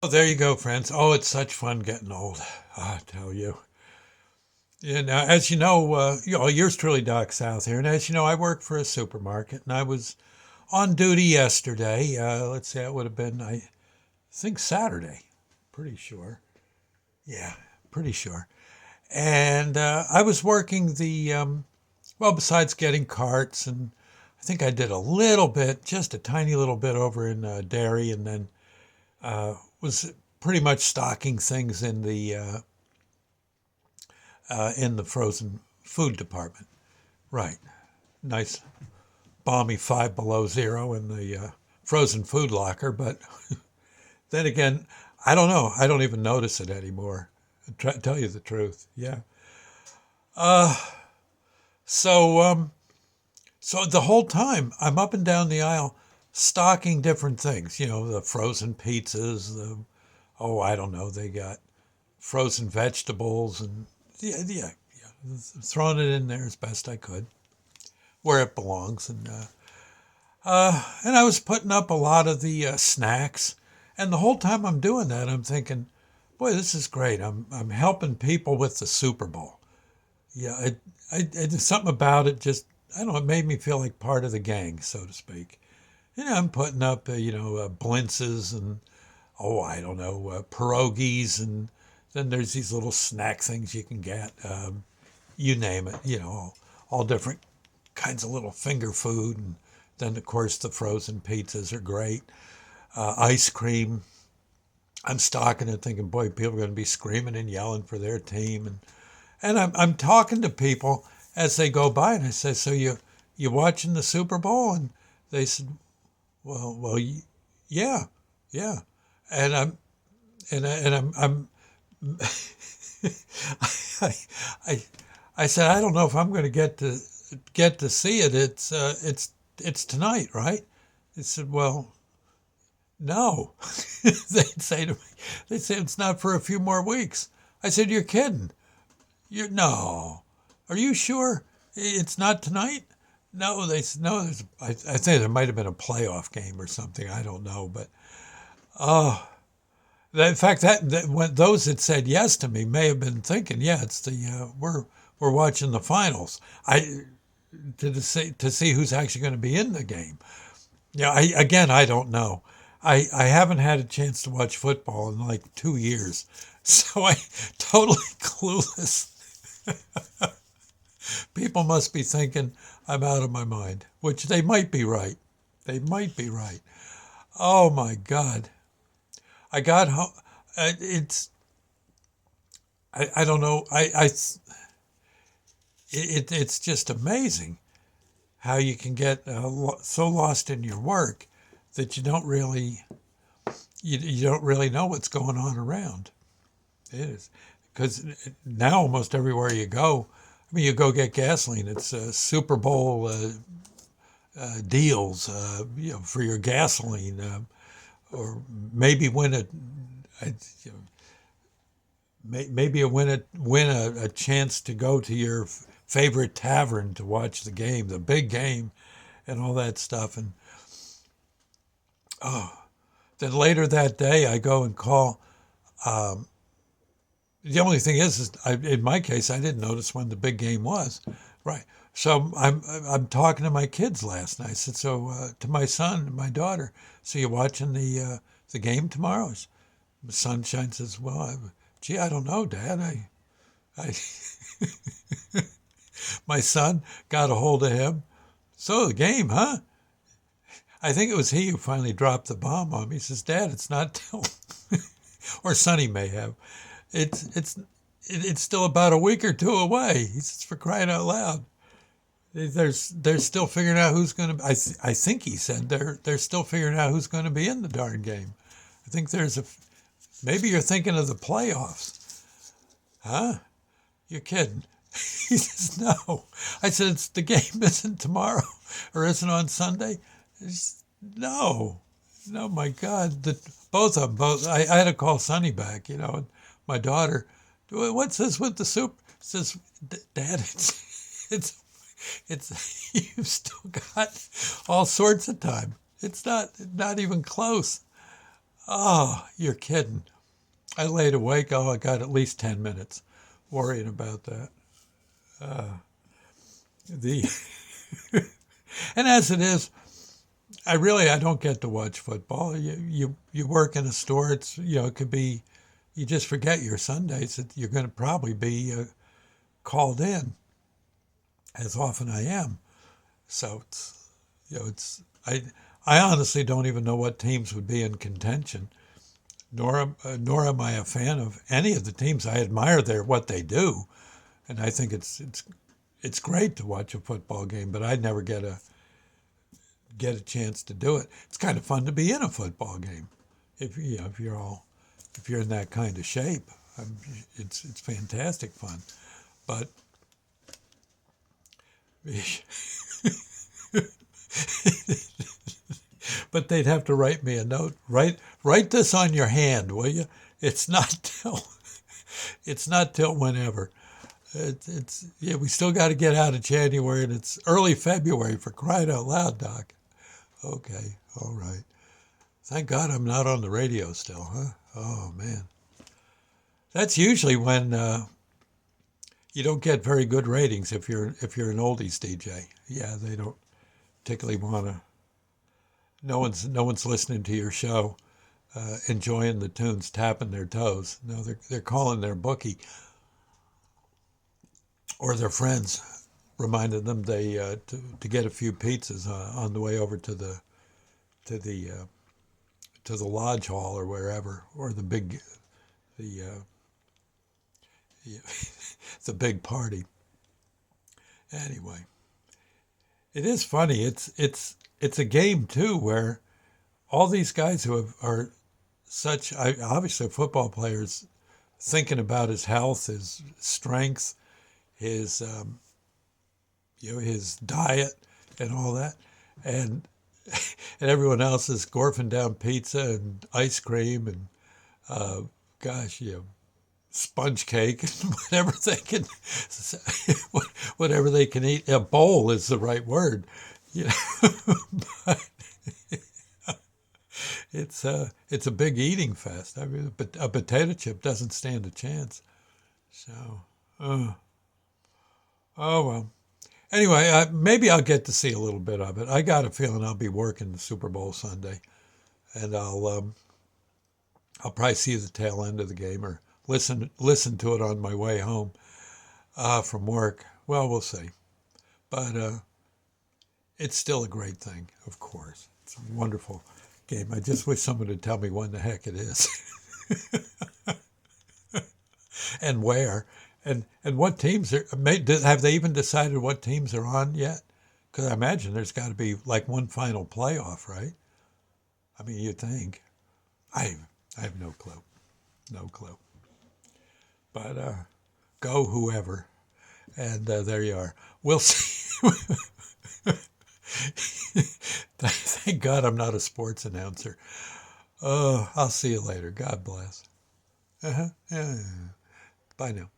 Oh, there you go, friends. Oh, it's such fun getting old. I tell you. And as yours truly, Doc South here. And as you know, I work for a supermarket, and I was on duty yesterday. Let's say it would have been, I think, Saturday. Pretty sure. Yeah, pretty sure. And I was working besides getting carts, and I think I did a little bit, just a tiny little bit over in dairy, and then was pretty much stocking things in the frozen food department. Right. Nice balmy 5 below 0 in the frozen food locker. But then again, I don't know. I don't even notice it anymore. Tell you the truth. Yeah. Uh, so, um, so the whole time I'm up and down the aisle stocking different things. The frozen pizzas, I don't know, they got frozen vegetables and yeah, throwing it in there as best I could where it belongs. And I was putting up a lot of the snacks. And the whole time I'm doing that, I'm thinking, boy, this is great. I'm helping people with the Super Bowl. Yeah, something about it just, I don't know, it made me feel like part of the gang, so to speak. I'm putting up, blintzes and, I don't know, pierogies. And then there's these little snack things you can get. You name it, all different kinds of little finger food. And then, of course, the frozen pizzas are great. Ice cream. I'm stocking it thinking, boy, people are going to be screaming and yelling for their team. And I'm talking to people as they go by, and I say, so you watching the Super Bowl? And they said, well, yeah, yeah. And I'm I, I, I said, I don't know if I'm going to get to see it. It's tonight, right? They said, well, no. They'd say it's not for a few more weeks. I said, you're kidding. No. Are you sure it's not tonight? No, they said, no. I think there might have been a playoff game or something. I don't know, but oh, in fact, that when those that said yes to me may have been thinking, yeah, it's we're watching the finals. To see who's actually going to be in the game. Yeah, I don't know. I haven't had a chance to watch football in like 2 years, so I totally clueless. People must be thinking I'm out of my mind, which they might be right. They might be right. Oh my God. I got home. It's I don't know. It's just amazing how you can get so lost in your work that you don't really know what's going on around. It is because now almost everywhere you go, I mean, you go get gasoline. It's Super Bowl deals, for your gasoline, or maybe you know, maybe win a chance to go to your favorite tavern to watch the game, the big game, and all that stuff. And oh, then later that day, I go and call. Um, the only thing is in my case, I didn't notice when the big game was. Right. So I'm talking to my kids last night. I said, so to my son and my daughter, so you watching the game tomorrow? Sunshine says, well, gee, I don't know, Dad. I my son got a hold of him. So the game, huh? I think it was he who finally dropped the bomb on me. He says, Dad, it's not till, or Sonny may have. It's still about a week or two away. He says, for crying out loud. They're still figuring out who's going to. I think he said they're still figuring out who's going to be in the darn game. I think maybe you're thinking of the playoffs, huh? You're kidding. He says no. I said the game isn't tomorrow or isn't on Sunday. No, no, my God, both of them. Both. I had to call Sonny back. And my daughter. What's this with the soup? Says, Dad, it's you've still got all sorts of time. It's not even close. Oh, you're kidding. I laid awake. Oh, I got at least 10 minutes worrying about that. The And as it is, I don't get to watch football. You work in a store. It's it could be you just forget your Sundays that you're going to probably be called in as often I am. So it's I honestly don't even know what teams would be in contention. Nor am I a fan of any of the teams. I admire what they do, and I think it's great to watch a football game. But I never get a chance to do it. It's kind of fun to be in a football game if you're in that kind of shape. It's fantastic fun. But but they'd have to write me a note. Write this on your hand, will you? It's not till it's not till whenever. It's yeah. We still got to get out of January, and it's early February for crying out loud, Doc. Okay, all right. Thank God I'm not on the radio still, huh? Oh man, that's usually when you don't get very good ratings if you're an oldies DJ. Yeah, they don't particularly want to. No one's listening to your show, enjoying the tunes, tapping their toes. No, they're calling their bookie or their friends, reminding them to get a few pizzas on the way over to the to the lodge hall or wherever, or the the big party. Anyway, it is funny. It's a game too where all these guys are obviously football players thinking about his health, his strength, his his diet, and all that, and and everyone else is gorfing down pizza and ice cream and gosh, sponge cake and whatever they can eat. A bowl is the right word, you know. But it's a big eating fest. I mean, but a potato chip doesn't stand a chance. So, uh, oh well. Anyway, maybe I'll get to see a little bit of it. I got a feeling I'll be working the Super Bowl Sunday, and I'll probably see the tail end of the game or listen to it on my way home from work. Well, we'll see. But it's still a great thing, of course. It's a wonderful game. I just wish someone would tell me when the heck it is and where and what teams are. Have they even decided what teams are on yet? Because I imagine there's got to be like one final playoff, right? I mean, you'd think. I I have no clue, no clue. But go whoever, and there you are. We'll see. Thank God I'm not a sports announcer. I'll see you later. God bless. Uh-huh. Yeah. Bye now.